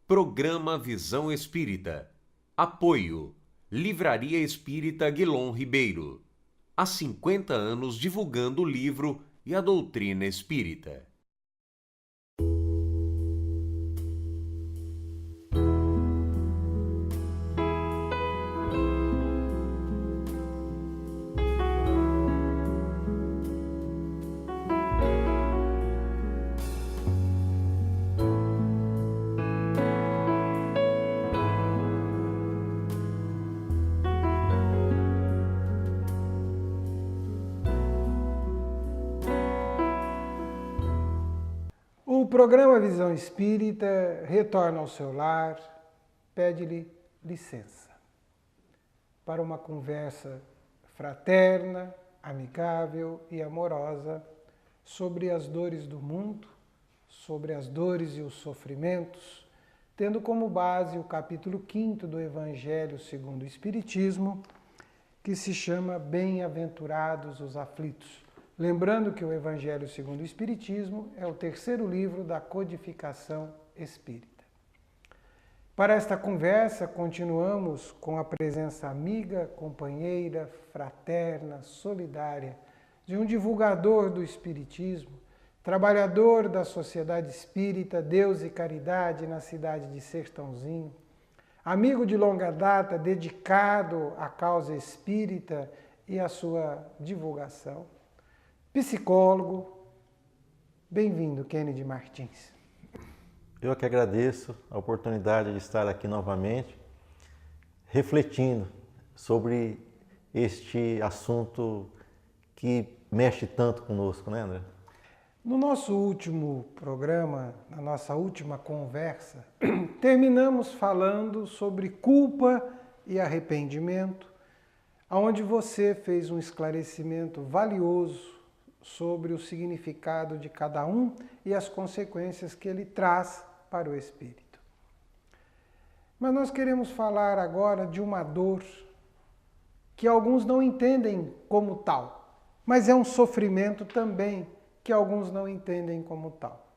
Programa Visão Espírita. Apoio. Livraria Espírita Guilom Ribeiro. Há 50 anos divulgando o livro e a doutrina espírita. O programa Visão Espírita retorna ao seu lar, pede-lhe licença para uma conversa fraterna, amigável e amorosa sobre as dores do mundo, sobre as dores e os sofrimentos, tendo como base o capítulo 5º do Evangelho segundo o Espiritismo, que se chama Bem-aventurados os aflitos. Lembrando que o Evangelho segundo o Espiritismo é o terceiro livro da codificação espírita. Para esta conversa, continuamos com a presença amiga, companheira, fraterna, solidária de um divulgador do Espiritismo, trabalhador da Sociedade Espírita Deus e Caridade na cidade de Sertãozinho, amigo de longa data dedicado à causa espírita e à sua divulgação. Psicólogo, bem-vindo, Kennedy Martins. Eu que agradeço a oportunidade de estar aqui novamente, refletindo sobre este assunto que mexe tanto conosco, né, André? No nosso último programa, na nossa última conversa, terminamos falando sobre culpa e arrependimento, onde você fez um esclarecimento valioso sobre o significado de cada um e as consequências que ele traz para o espírito. Mas nós queremos falar agora de uma dor que alguns não entendem como tal, mas é um sofrimento também que alguns não entendem como tal.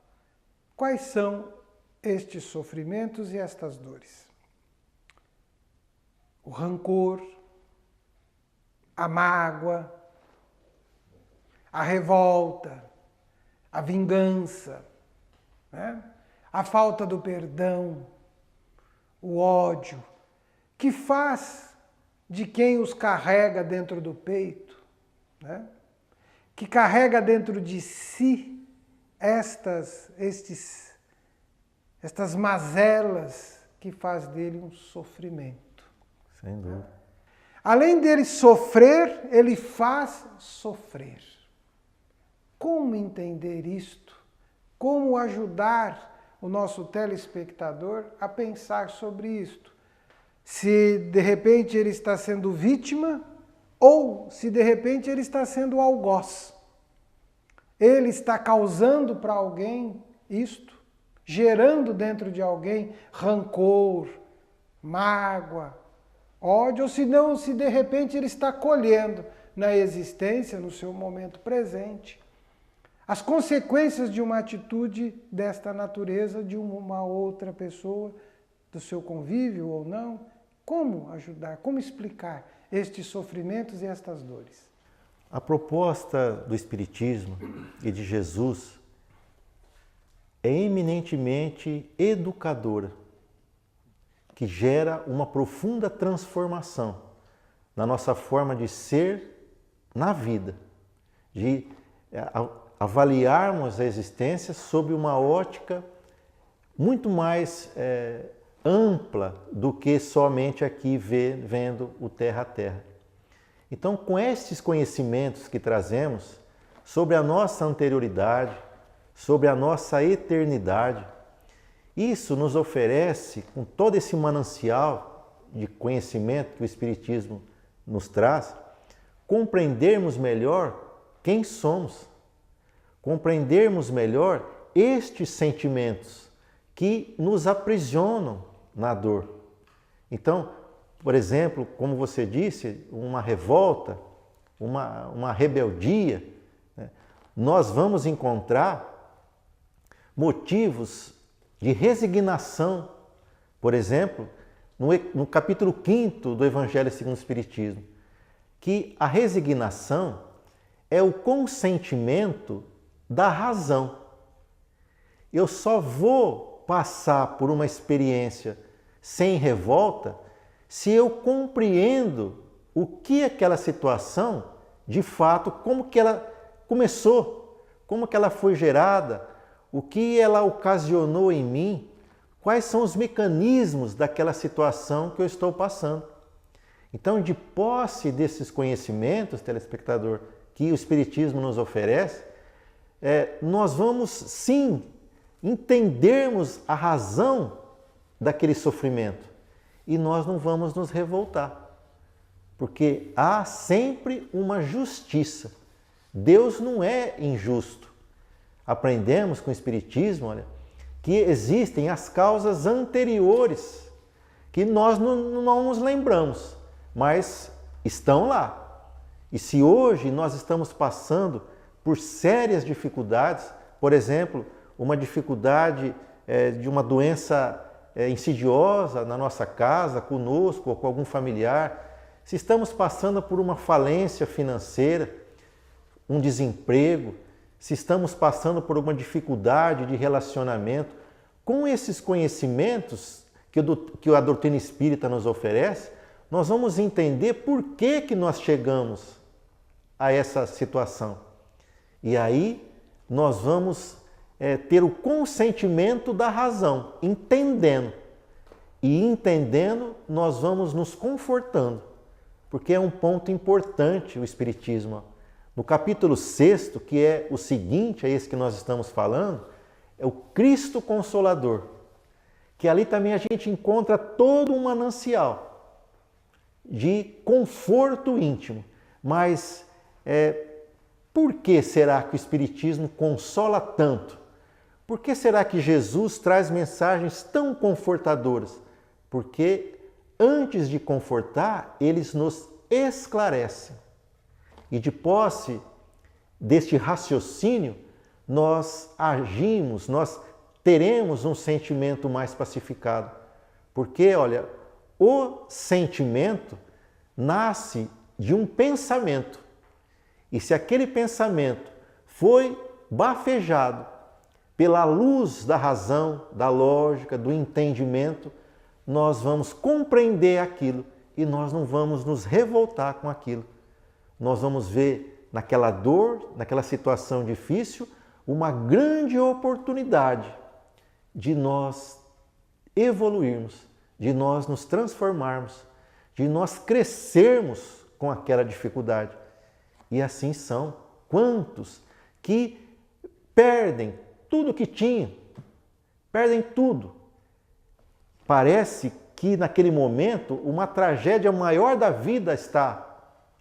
Quais são estes sofrimentos e estas dores? O rancor, a mágoa, a revolta, a vingança, né? A falta do perdão, o ódio, que faz de quem os carrega dentro do peito, né? Que carrega dentro de si estas mazelas que faz dele um sofrimento. Sem dúvida. Além dele sofrer, ele faz sofrer. Como entender isto? Como ajudar o nosso telespectador a pensar sobre isto? Se de repente ele está sendo vítima ou se de repente ele está sendo algoz. Ele está causando para alguém isto, gerando dentro de alguém rancor, mágoa, ódio, ou se não, se de repente ele está colhendo na existência, no seu momento presente, as consequências de uma atitude desta natureza de uma outra pessoa, do seu convívio ou não. Como ajudar, como explicar estes sofrimentos e estas dores? A proposta do Espiritismo e de Jesus é eminentemente educadora, que gera uma profunda transformação na nossa forma de ser na vida, de avaliarmos a existência sob uma ótica muito mais ampla do que somente aqui vendo o terra a terra. Então, com estes conhecimentos que trazemos sobre a nossa anterioridade, sobre a nossa eternidade, isso nos oferece, com todo esse manancial de conhecimento que o Espiritismo nos traz, compreendermos melhor quem somos, compreendermos melhor estes sentimentos que nos aprisionam na dor. Então, por exemplo, como você disse, uma revolta, uma rebeldia, né? Nós vamos encontrar motivos de resignação Por exemplo, no capítulo 5º do Evangelho segundo o Espiritismo, que a resignação é o consentimento da razão. Eu só vou passar por uma experiência sem revolta se eu compreendo o que aquela situação, de fato, como que ela começou, como que ela foi gerada, o que ela ocasionou em mim, quais são os mecanismos daquela situação que eu estou passando. Então, de posse desses conhecimentos, telespectador, que o Espiritismo nos oferece, nós vamos sim entendermos a razão daquele sofrimento e nós não vamos nos revoltar, porque há sempre uma justiça. Deus não é injusto. Aprendemos com o Espiritismo, olha, que existem as causas anteriores que nós não nos lembramos, mas estão lá. E se hoje nós estamos passando por sérias dificuldades, por exemplo, uma dificuldade de uma doença insidiosa na nossa casa, conosco ou com algum familiar, se estamos passando por uma falência financeira, um desemprego, se estamos passando por uma dificuldade de relacionamento, com esses conhecimentos que a doutrina espírita nos oferece, nós vamos entender por que nós chegamos a essa situação. E aí nós vamos ter o consentimento da razão, entendendo. E entendendo, nós vamos nos confortando, porque é um ponto importante o Espiritismo. No capítulo 6º, que é o seguinte, é esse que nós estamos falando, é o Cristo Consolador, que ali também a gente encontra todo um manancial de conforto íntimo. Mas por que será que o Espiritismo consola tanto? Por que será que Jesus traz mensagens tão confortadoras? Porque antes de confortar, eles nos esclarecem. E de posse deste raciocínio, nós agimos, nós teremos um sentimento mais pacificado. Porque, olha, o sentimento nasce de um pensamento. E se aquele pensamento foi bafejado pela luz da razão, da lógica, do entendimento, nós vamos compreender aquilo e nós não vamos nos revoltar com aquilo. Nós vamos ver naquela dor, naquela situação difícil, uma grande oportunidade de nós evoluirmos, de nós nos transformarmos, de nós crescermos com aquela dificuldade. E assim são quantos que perdem tudo que tinham, perdem tudo. Parece que naquele momento uma tragédia maior da vida está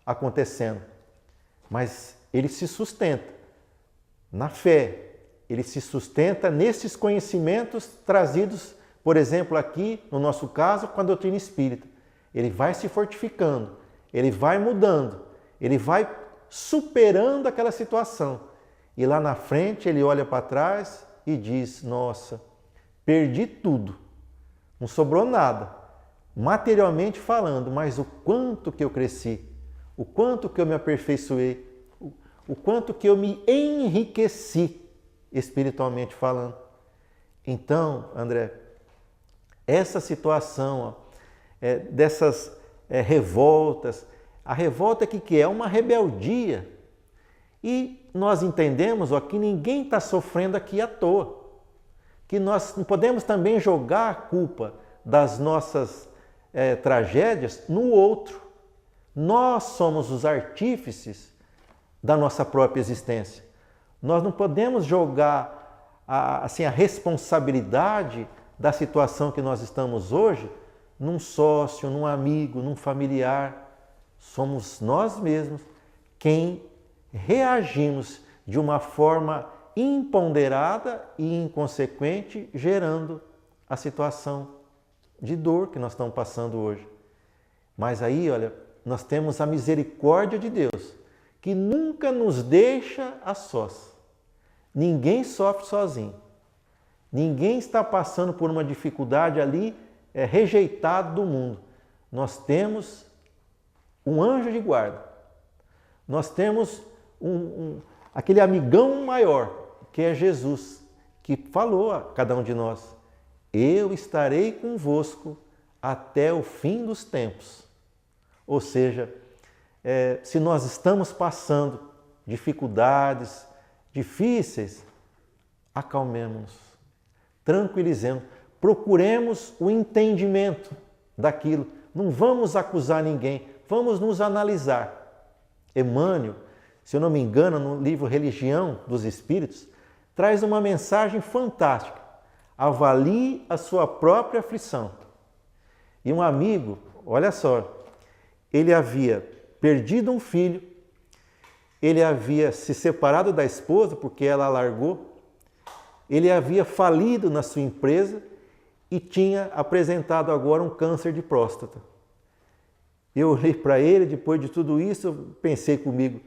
acontecendo, mas ele se sustenta na fé, ele se sustenta nesses conhecimentos trazidos, por exemplo, aqui, no nosso caso, com a doutrina espírita. Ele vai se fortificando, ele vai mudando, ele vai superando aquela situação. E lá na frente ele olha para trás e diz: nossa, perdi tudo, não sobrou nada, materialmente falando, mas o quanto que eu cresci, o quanto que eu me aperfeiçoei, o quanto que eu me enriqueci espiritualmente falando. Então, André, essa situação dessas revoltas, a revolta que é uma rebeldia. E nós entendemos que ninguém está sofrendo aqui à toa. Que nós não podemos também jogar a culpa das nossas tragédias no outro. Nós somos os artífices da nossa própria existência. Nós não podemos jogar a responsabilidade da situação que nós estamos hoje num sócio, num amigo, num familiar. Somos nós mesmos quem reagimos de uma forma imponderada e inconsequente, gerando a situação de dor que nós estamos passando hoje. Mas aí, olha, nós temos a misericórdia de Deus, que nunca nos deixa a sós. Ninguém sofre sozinho. Ninguém está passando por uma dificuldade ali rejeitado do mundo. Nós temos um anjo de guarda. Nós temos aquele amigão maior, que é Jesus, que falou a cada um de nós: eu estarei convosco até o fim dos tempos. Ou seja, se nós estamos passando dificuldades difíceis, acalmemos-nos, tranquilizemos, procuremos o entendimento daquilo. Não vamos acusar ninguém, vamos nos analisar. Emmanuel, se eu não me engano, no livro Religião dos Espíritos, traz uma mensagem fantástica. Avalie a sua própria aflição. E um amigo, olha só, ele havia perdido um filho, ele havia se separado da esposa porque ela largou, ele havia falido na sua empresa e tinha apresentado agora um câncer de próstata. Eu olhei para ele, depois de tudo isso, eu pensei comigo,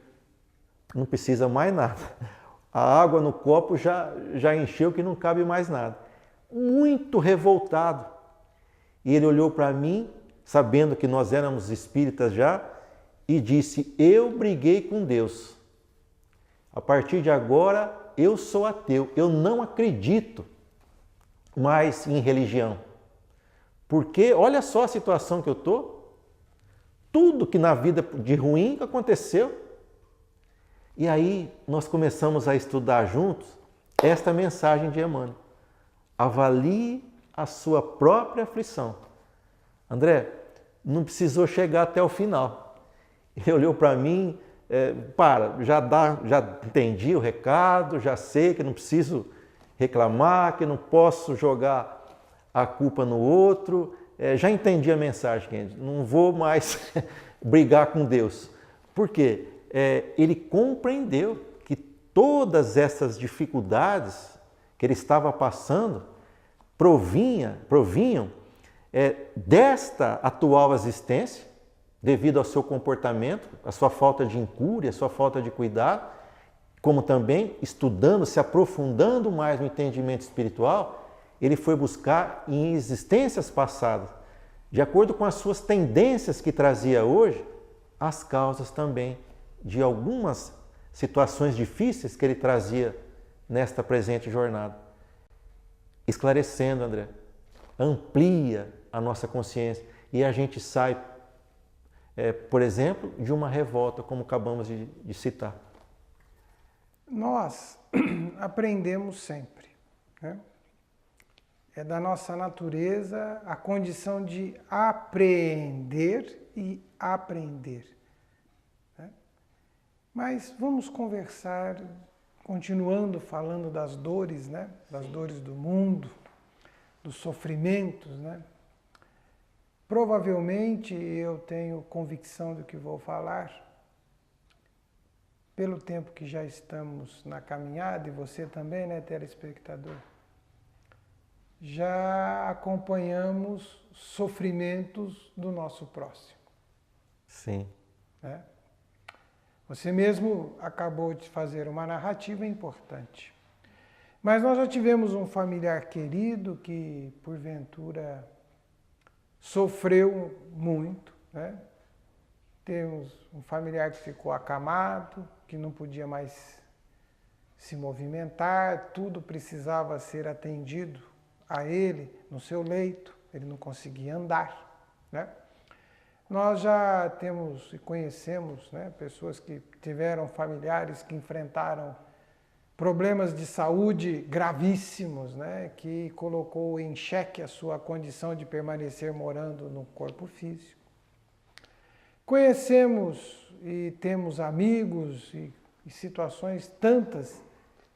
não precisa mais nada. A água no copo já encheu que não cabe mais nada. Muito revoltado. E ele olhou para mim, sabendo que nós éramos espíritas já, e disse: eu briguei com Deus. A partir de agora, eu sou ateu. Eu não acredito mais em religião. Porque olha só a situação que eu estou. Tudo que na vida de ruim aconteceu. E aí nós começamos a estudar juntos esta mensagem de Emmanuel. Avalie a sua própria aflição. André, não precisou chegar até o final. Ele olhou para mim, já entendi o recado, já sei que não preciso reclamar, que não posso jogar a culpa no outro. Já entendi a mensagem, Kennedy. Não vou mais brigar com Deus. Por quê? Ele compreendeu que todas essas dificuldades que ele estava passando provinham desta atual existência, devido ao seu comportamento, a sua falta de incúria, a sua falta de cuidado, como também estudando, se aprofundando mais no entendimento espiritual, ele foi buscar em existências passadas, de acordo com as suas tendências que trazia hoje, as causas também de algumas situações difíceis que ele trazia nesta presente jornada. Esclarecendo, André, amplia a nossa consciência e a gente sai, por exemplo, de uma revolta, como acabamos de citar. Nós aprendemos sempre, né? É da nossa natureza a condição de apreender e aprender, né? Mas vamos conversar, continuando falando das dores, né? Das dores do mundo, dos sofrimentos, né? Provavelmente eu tenho convicção do que vou falar, pelo tempo que já estamos na caminhada, e você também, né, telespectador? Já acompanhamos sofrimentos do nosso próximo. Sim. Né? Você mesmo acabou de fazer uma narrativa importante. Mas nós já tivemos um familiar querido que, porventura, sofreu muito, né? Temos um familiar que ficou acamado, que não podia mais se movimentar, tudo precisava ser atendido a ele no seu leito, ele não conseguia andar, né? Nós já temos e conhecemos, né, pessoas que tiveram familiares que enfrentaram problemas de saúde gravíssimos, né, que colocou em xeque a sua condição de permanecer morando no corpo físico. Conhecemos e temos amigos e situações tantas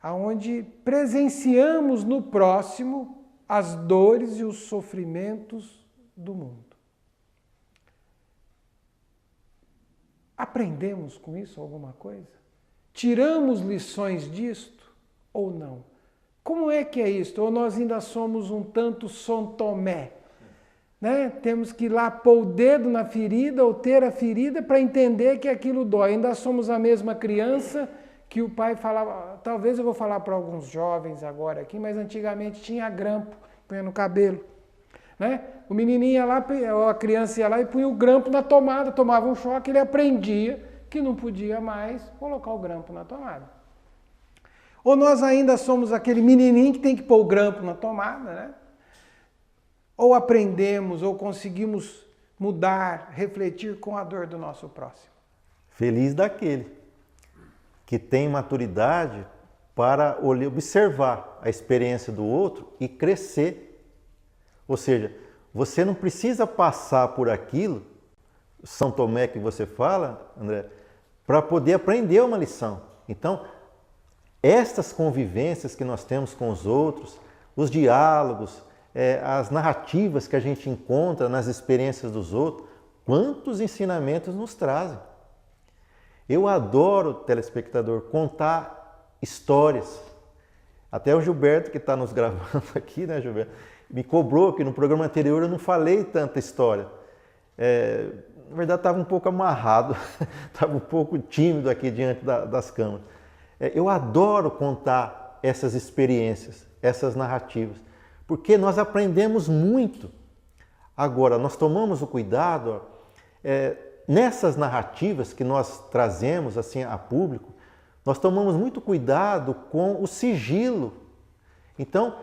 aonde presenciamos no próximo as dores e os sofrimentos do mundo. Aprendemos com isso alguma coisa? Tiramos lições disto ou não? Como é que é isto? Ou nós ainda somos um tanto São Tomé? Né? Temos que ir lá pôr o dedo na ferida ou ter a ferida para entender que aquilo dói. Ainda somos a mesma criança que o pai falava, talvez eu vou falar para alguns jovens agora aqui, mas antigamente tinha grampo, punha no cabelo. né? O menininho ia lá, ou a criança ia lá e punha o grampo na tomada, tomava um choque, ele aprendia que não podia mais colocar o grampo na tomada. Ou nós ainda somos aquele menininho que tem que pôr o grampo na tomada, né? Ou aprendemos, ou conseguimos mudar, refletir com a dor do nosso próximo. Feliz daquele que tem maturidade para observar a experiência do outro e crescer. Ou seja, você não precisa passar por aquilo, São Tomé que você fala, André, para poder aprender uma lição. Então, estas convivências que nós temos com os outros, os diálogos, as narrativas que a gente encontra nas experiências dos outros, quantos ensinamentos nos trazem. Eu adoro, telespectador, contar histórias. Até o Gilberto, que está nos gravando aqui, né, Gilberto, me cobrou que no programa anterior eu não falei tanta história. Na verdade, estava um pouco amarrado, estava um pouco tímido aqui diante das câmeras. Eu adoro contar essas experiências, essas narrativas, porque nós aprendemos muito. Agora, nós tomamos o cuidado, nessas narrativas que nós trazemos assim a público, nós tomamos muito cuidado com o sigilo. Então,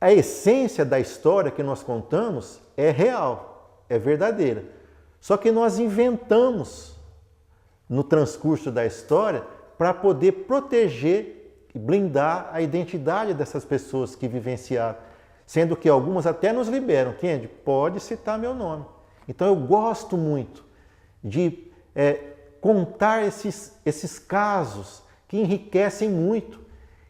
a essência da história que nós contamos é real, é verdadeira. Só que nós inventamos no transcurso da história para poder proteger e blindar a identidade dessas pessoas que vivenciaram, sendo que algumas até nos liberam. Kendi, pode citar meu nome. Então eu gosto muito de contar esses casos que enriquecem muito.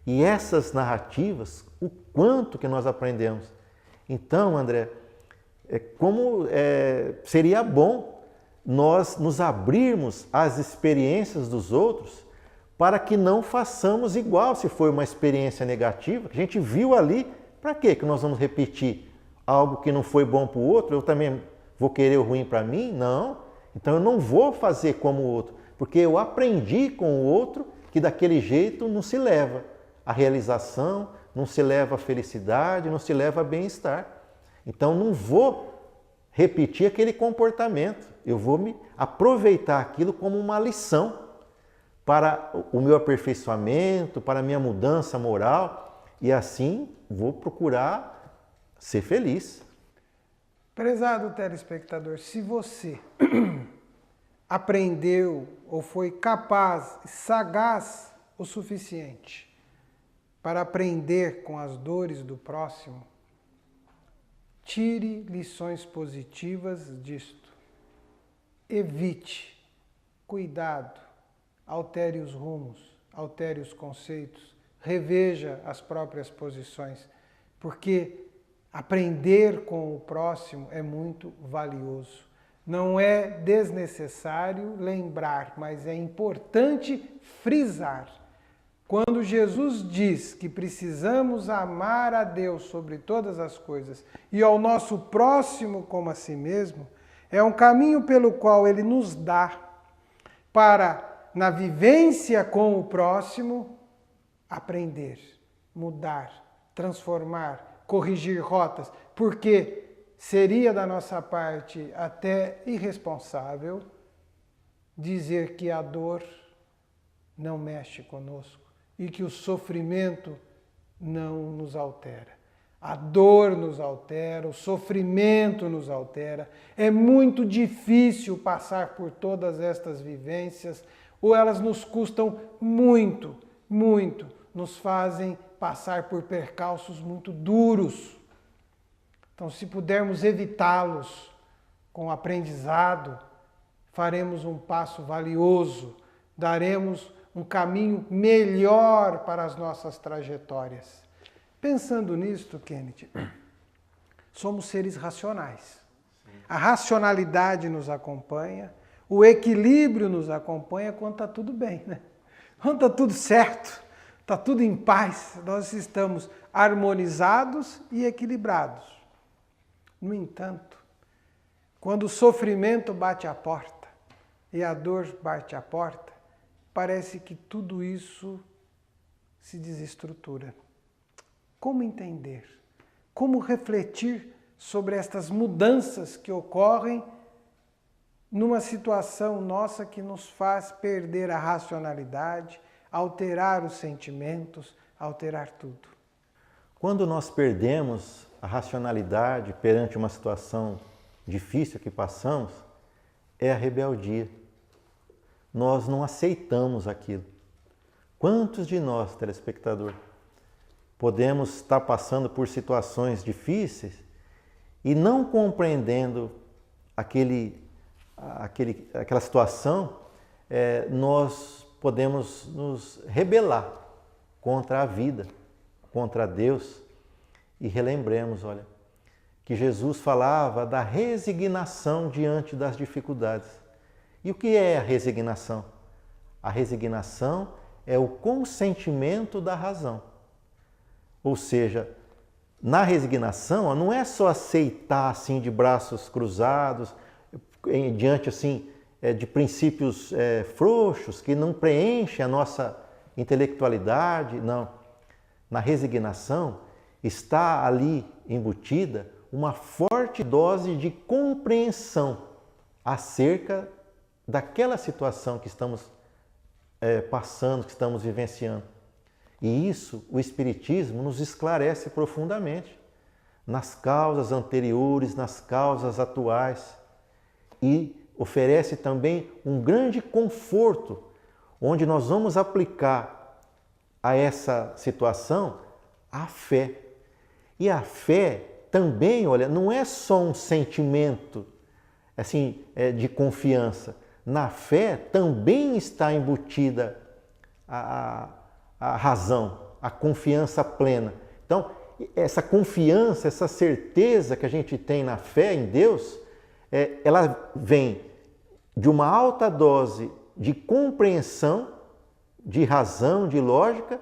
E essas narrativas, o quanto que nós aprendemos. Então, André, seria bom nós nos abrirmos às experiências dos outros para que não façamos igual se foi uma experiência negativa, que a gente viu ali, para quê que nós vamos repetir algo que não foi bom para o outro? Eu também vou querer o ruim para mim? Não. Então eu não vou fazer como o outro, porque eu aprendi com o outro que daquele jeito não se leva a realização, não se leva a felicidade, não se leva a bem-estar. Então não vou repetir aquele comportamento, eu vou me aproveitar aquilo como uma lição para o meu aperfeiçoamento, para a minha mudança moral, e assim vou procurar ser feliz. Prezado telespectador, se você aprendeu ou foi capaz, sagaz o suficiente para aprender com as dores do próximo, tire lições positivas disto. Evite, cuidado, altere os rumos, altere os conceitos, reveja as próprias posições, porque aprender com o próximo é muito valioso. Não é desnecessário lembrar, mas é importante frisar. Quando Jesus diz que precisamos amar a Deus sobre todas as coisas e ao nosso próximo como a si mesmo, é um caminho pelo qual Ele nos dá para, na vivência com o próximo, aprender, mudar, transformar, corrigir rotas, porque seria da nossa parte até irresponsável dizer que a dor não mexe conosco e que o sofrimento não nos altera. A dor nos altera, o sofrimento nos altera. É muito difícil passar por todas estas vivências, ou elas nos custam muito, muito, nos fazem passar por percalços muito duros. Então, se pudermos evitá-los com aprendizado, faremos um passo valioso, daremos um caminho melhor para as nossas trajetórias. Pensando nisto, Kenneth, somos seres racionais. A racionalidade nos acompanha, o equilíbrio nos acompanha quando está tudo bem, né? Quando está tudo certo, está tudo em paz, nós estamos harmonizados e equilibrados. No entanto, quando o sofrimento bate à porta e a dor bate à porta, parece que tudo isso se desestrutura. Como entender? Como refletir sobre estas mudanças que ocorrem numa situação nossa que nos faz perder a racionalidade, alterar os sentimentos, alterar tudo. Quando nós perdemos a racionalidade perante uma situação difícil que passamos, é a rebeldia. Nós não aceitamos aquilo. Quantos de nós, telespectador, podemos estar passando por situações difíceis e não compreendendo aquela situação, nós podemos nos rebelar contra a vida, contra Deus. E relembremos, olha, que Jesus falava da resignação diante das dificuldades. E o que é a resignação? A resignação é o consentimento da razão. Ou seja, na resignação não é só aceitar assim de braços cruzados, diante assim de princípios frouxos que não preenchem a nossa intelectualidade, não. Na resignação está ali embutida uma forte dose de compreensão acerca daquela situação que estamos passando, que estamos vivenciando. E isso o Espiritismo nos esclarece profundamente nas causas anteriores, nas causas atuais, e oferece também um grande conforto, onde nós vamos aplicar a essa situação a fé. E a fé também, olha, não é só um sentimento assim, de confiança. Na fé também está embutida a razão, a confiança plena. Então, essa confiança, essa certeza que a gente tem na fé em Deus, ela vem de uma alta dose de compreensão, de razão, de lógica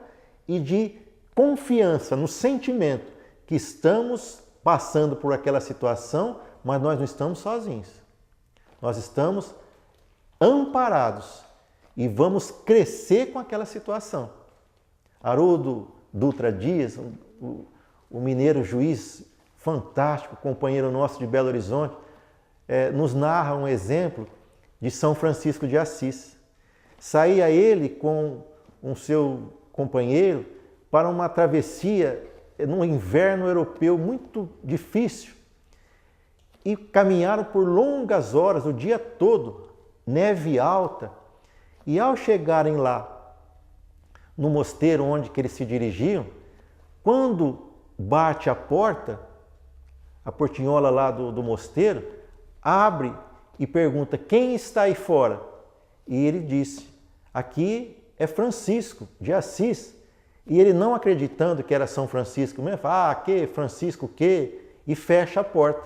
e de confiança no sentimento que estamos passando por aquela situação, mas nós não estamos sozinhos. Nós estamos amparados e vamos crescer com aquela situação. Haroldo Dutra Dias, o mineiro juiz fantástico, companheiro nosso de Belo Horizonte, nos narra um exemplo de São Francisco de Assis. Saía ele com um seu companheiro para uma travessia num inverno europeu muito difícil e caminharam por longas horas, o dia todo, neve alta, e ao chegarem lá no mosteiro onde que eles se dirigiam, quando bate a porta, a portinhola lá do mosteiro, abre e pergunta: quem está aí fora? E ele disse: aqui é Francisco de Assis. E ele, não acreditando que era São Francisco mesmo, fala: que Francisco que? E fecha a porta.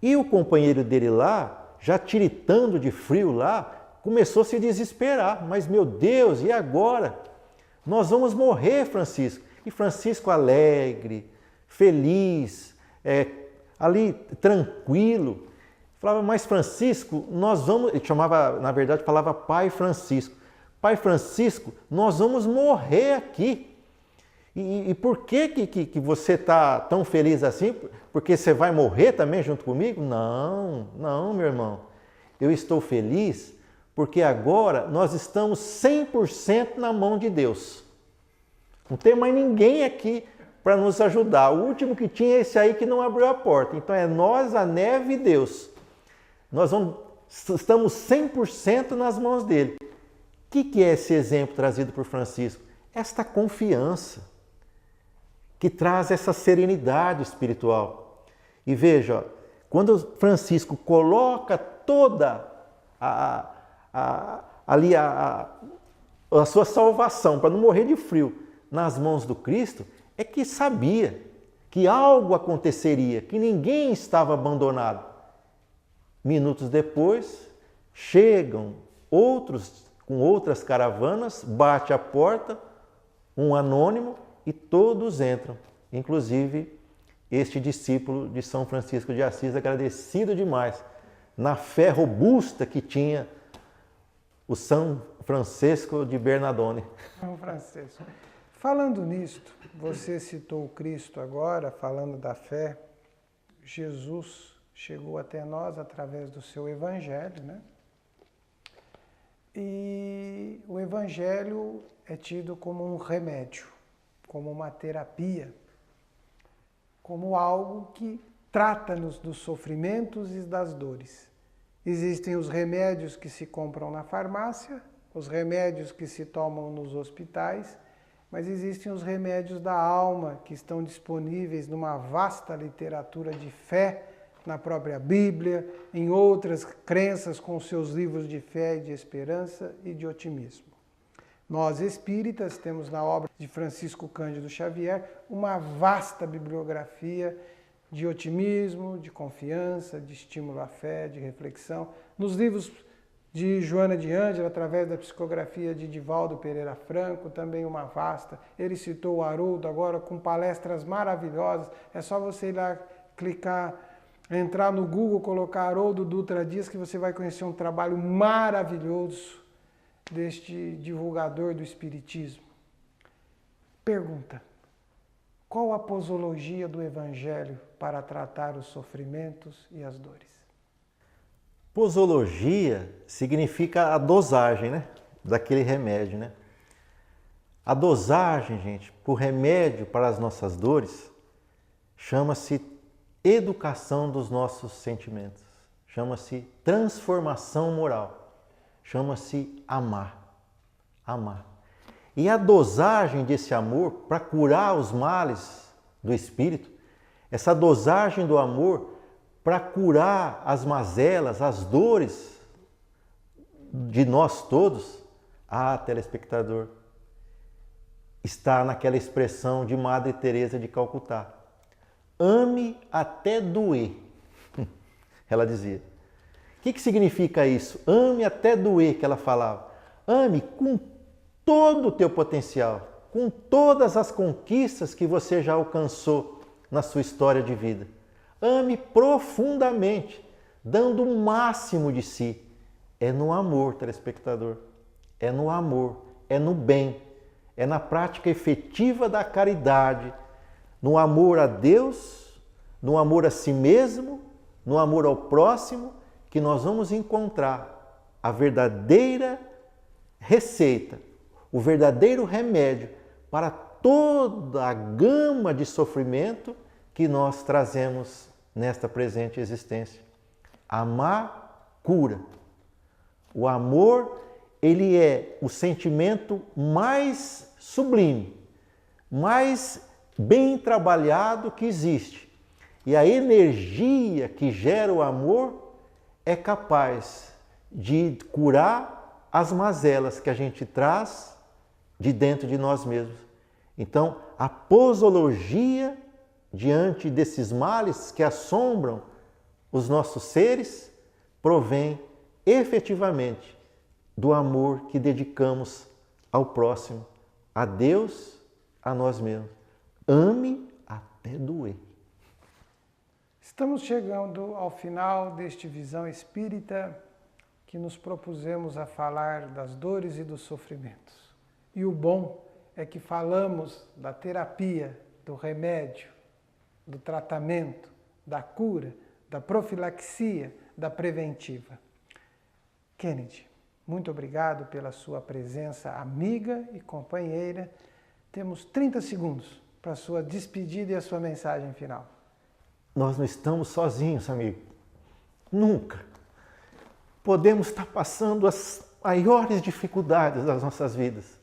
E o companheiro dele lá, já tiritando de frio lá, começou a se desesperar. Mas meu Deus, e agora? Nós vamos morrer, Francisco. E Francisco alegre, feliz, ali tranquilo, falava: mas Francisco, nós vamos... Ele chamava, na verdade, falava Pai Francisco. Pai Francisco, nós vamos morrer aqui. E por que você está tão feliz assim? Porque você vai morrer também junto comigo? Não, não, meu irmão. Eu estou feliz porque agora nós estamos 100% na mão de Deus. Não tem mais ninguém aqui para nos ajudar. O último que tinha é esse aí que não abriu a porta. Então é nós, a neve e Deus. Estamos 100% nas mãos dele. O que é esse exemplo trazido por Francisco? Esta confiança que traz essa serenidade espiritual. E veja, quando Francisco coloca toda ali a sua salvação para não morrer de frio nas mãos do Cristo, é que sabia que algo aconteceria, que ninguém estava abandonado. Minutos depois, chegam outros com outras caravanas, bate a porta, um anônimo, e todos entram, inclusive este discípulo de São Francisco de Assis, agradecido demais na fé robusta que tinha o São Francisco de Bernardone. São Francisco. Falando nisto, você citou o Cristo agora, falando da fé. Jesus chegou até nós através do seu Evangelho, né? E o Evangelho é tido como um remédio, como uma terapia, como algo que trata-nos dos sofrimentos e das dores. Existem os remédios que se compram na farmácia, os remédios que se tomam nos hospitais, mas existem os remédios da alma que estão disponíveis numa vasta literatura de fé, na própria Bíblia, em outras crenças com seus livros de fé e de esperança e de otimismo. Nós espíritas temos na obra de Francisco Cândido Xavier uma vasta bibliografia de otimismo, de confiança, de estímulo à fé, de reflexão. Nos livros de Joana de Ângela, através da psicografia de Divaldo Pereira Franco, também uma vasta. Ele citou o Haroldo agora com palestras maravilhosas. É só você ir lá clicar, entrar no Google, colocar Haroldo Dutra Dias, que você vai conhecer um trabalho maravilhoso deste divulgador do Espiritismo. Pergunta: qual a posologia do Evangelho para tratar os sofrimentos e as dores? Posologia significa a dosagem, né? Daquele remédio, né? A dosagem, gente, para o remédio para as nossas dores, chama-se educação dos nossos sentimentos, chama-se transformação moral, chama-se amar. Amar. E a dosagem desse amor para curar os males do espírito, essa dosagem do amor para curar as mazelas, as dores de nós todos, telespectador, está naquela expressão de Madre Teresa de Calcutá. Ame até doer. Ela dizia. O que significa isso? Ame até doer, que ela falava. Ame com todo o teu potencial, com todas as conquistas que você já alcançou na sua história de vida. Ame profundamente, dando o máximo de si. É no amor, telespectador. É no amor, é no bem, é na prática efetiva da caridade, no amor a Deus, no amor a si mesmo, no amor ao próximo, que nós vamos encontrar a verdadeira receita, o verdadeiro remédio para toda a gama de sofrimento que nós trazemos nesta presente existência. Amar cura. O amor, ele é o sentimento mais sublime, mais bem trabalhado que existe. E a energia que gera o amor é capaz de curar as mazelas que a gente traz de dentro de nós mesmos. Então, a posologia diante desses males que assombram os nossos seres provém efetivamente do amor que dedicamos ao próximo, a Deus, a nós mesmos. Ame até doer. Estamos chegando ao final deste Visão Espírita que nos propusemos a falar das dores e dos sofrimentos. E o bom é que falamos da terapia, do remédio, do tratamento, da cura, da profilaxia, da preventiva. Kennedy, muito obrigado pela sua presença amiga e companheira. Temos 30 segundos para a sua despedida e a sua mensagem final. Nós não estamos sozinhos, amigo. Nunca. Podemos estar passando as maiores dificuldades das nossas vidas.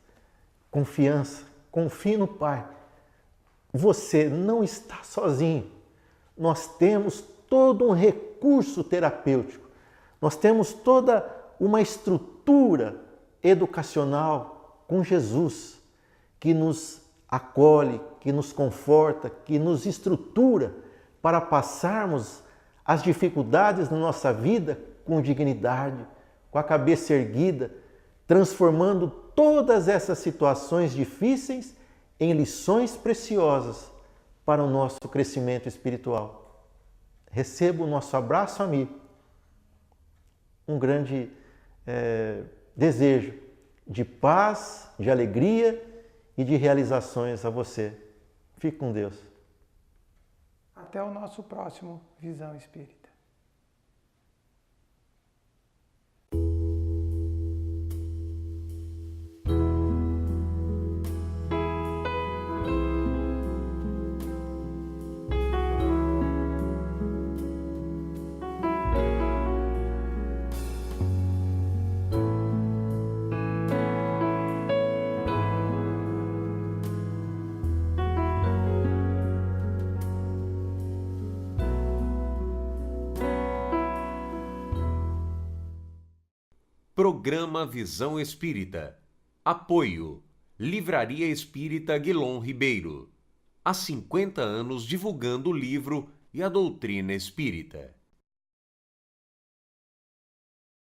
Confiança, confie no Pai. Você não está sozinho. Nós temos todo um recurso terapêutico. Nós temos toda uma estrutura educacional com Jesus que nos acolhe, que nos conforta, que nos estrutura para passarmos as dificuldades na nossa vida com dignidade, com a cabeça erguida, transformando todas essas situações difíceis em lições preciosas para o nosso crescimento espiritual. Receba o nosso abraço amigo, um grande desejo de paz, de alegria e de realizações a você. Fique com Deus. A Até o nosso próximo Visão Espírita. Programa Visão Espírita. Apoio. Livraria Espírita Guilom Ribeiro. Há 50 anos divulgando o livro e a doutrina espírita.